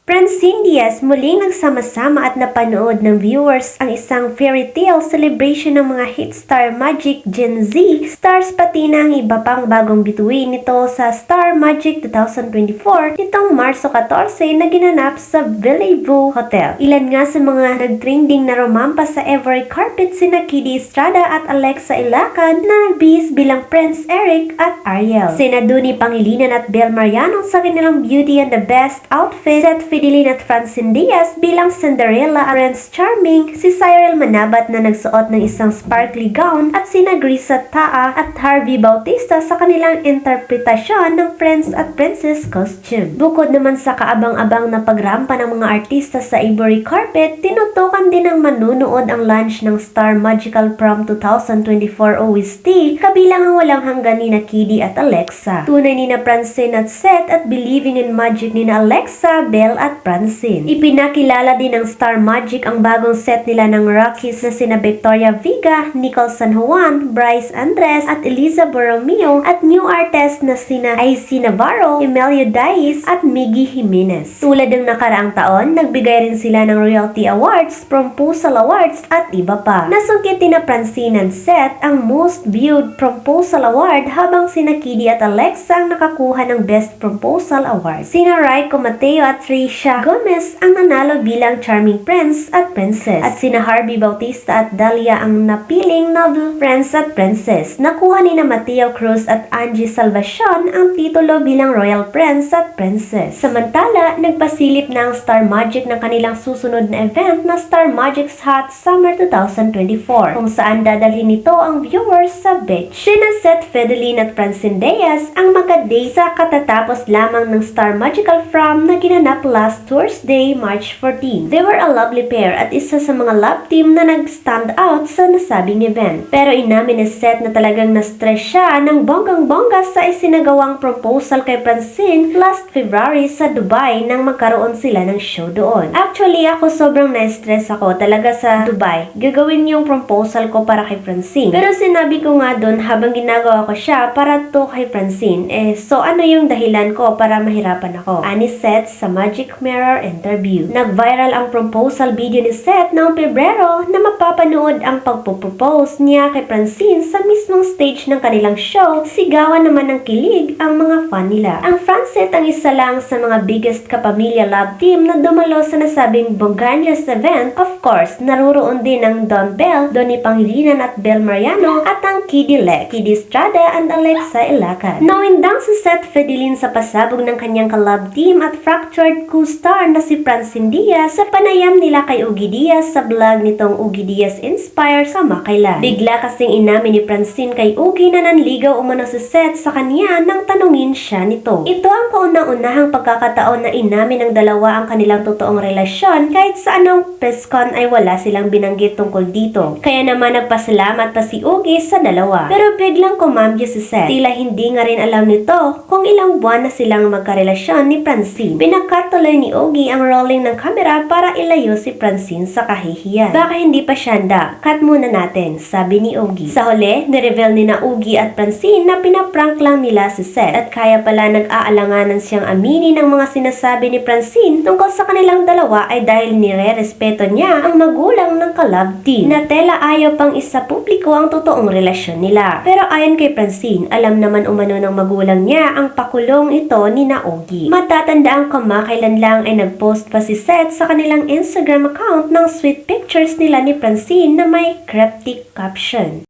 Francine Diaz muling nagsama-sama at napanood ng viewers ang isang fairy tale celebration ng mga hit Star Magic Gen Z stars pati na ang iba pang bagong bituin nito sa Star Magic 2024 nitong Marso 14 na ginanap sa Bellevue Hotel. Ilan nga sa mga nag-trending na romampa sa Every Carpet sina Kiddie Estrada at Alexa Ilacan na nagbihis bilang Prince Eric at Ariel. Sina Duni Pangilinan at Bel Mariano sa kanilang Beauty and the Beast outfit, Seth Fidelin at Francine Diaz bilang Cinderella at Prince Charming, si Cyril Manabat na nagsuot ng isang sparkly gown at sina Grisa Taa at Harvey Bautista sa kanilang interpretasyon ng Prince at Princess costume. Bukod naman sa kaabang-abang na pagrampa ng mga artista sa Ivory Carpet, tinutukan din ng manunood ang launch ng Star Magical Prom 2024 OST, kabilang ang walang hanggan ni Kiddie at Alexa. Tunay ni na Francine at Seth at Believing in Magic ni na Alexa, Belle at Francine. Ipinakilala din ng Star Magic ang bagong set nila ng Rockies na sina Victoria Viga, Nicole San Juan, Bryce Andres at Eliza Borromeo at new artist na sina IC Navarro, Emilio Diaz at Miggy Jimenez. Tulad ng nakaraang taon, nagbigay rin sila ng Royalty Awards, Proposal Awards at iba pa. Nasungkit din na Francine and Seth ang Most Viewed Proposal Award habang sina Kiddie at Alexa ang nakakuha ng Best Proposal Award. Sina Raiko Mateo at Trisha Gomez ang nanalo bilang Charming Prince at Princess at sina Harvey Bautista at Dahlia ang napiling Noble Prince at Princess. Nakuha ni na Mateo Cruz at Angie Salvacion ang titulo bilang Royal Prince at Princess. Samantala, nagpasilip na ang Star Magic ng kanilang susunod na event na Star Magic's Hot Summer 2024 kung saan dadalhin nito ang viewers sa beach. Sina Seth Fidelin at Francine Diaz ang magka-date sa katatapos lamang ng Star Magical Prom na ginanap last Thursday, March 14. They were a lovely pair at isa sa mga love team na nag-stand out sa nasabing event. Pero inamin ni Seth na talagang na-stress siya ng bonggang-bongga sa isinagawang proposal kay Francine last February sa Dubai nang magkaroon sila ng show doon. Actually, ako sobrang na-stress ako talaga sa Dubai. Gagawin yung proposal ko para kay Francine. Pero sinabi ko nga doon habang ginagawa ko siya para to kay Francine. So ano yung dahilan ko para mahirapan ako? Ani Seth sa Magic Mirror interview. Nag-viral ang proposal video ni Seth noong Pebrero na mapapanood ang pagpropose niya kay Francine sa mismong stage ng kanilang show. Sigawan naman ng kilig ang mga fan nila. Ang Francet ang isa lang sa mga biggest kapamilya love team na dumalo sa nasabing Bongganjas event. Of course, naruroon din ang Don Bell, Doni Pangilinan at Bel Mariano at ang Kiddie Lex, Kiddie Estrada and Alexa Ilacan. Nawindang si Seth Fidelin sa pasabog ng kanyang ka-love team at fractured co-star na si Francine Diaz sa panayam nila kay Ugi Diaz sa vlog nitong Ugi Diaz Inspires Kamakailan. Bigla kasing inamin ni Francine kay Ugi na nanligaw umano si Seth sa kanya nang tanungin siya nito. Ito ang kauna-unahang pagkakataon na inamin ng dalawa ang kanilang totoong relasyon kahit sa anong presscon ay wala silang binanggit tungkol dito. Kaya naman nagpasalamat pa si Ugi sa dalawa. Pero biglang kumambyo si Seth. Tila hindi nga rin alam nito kung ilang buwan na silang magkarelasyon ni Francine. Pinagkatuloy ni Ugi ang rolling ng camera para ilayo si Francine sa kahihiyan. Baka hindi pa siya handa. Cut muna natin, sabi ni Ugi. Sa huli, nireveal ni na Ugi at Francine na pinaprank lang nila si Seth at kaya pala nag-aalanganan siyang aminin ang mga sinasabi ni Francine tungkol sa kanilang dalawa ay dahil nire-respeto niya ang magulang ng ka-love team na tela ayaw pang isa publiko ang totoong relasyon nila. Pero ayon kay Francine, alam naman umano ng magulang niya ang pakulong ito ni na Ugi. Matatandaan kamakailan lang ay nag-post pa si Seth sa kanilang Instagram account ng sweet pictures nila ni Francine na may cryptic caption.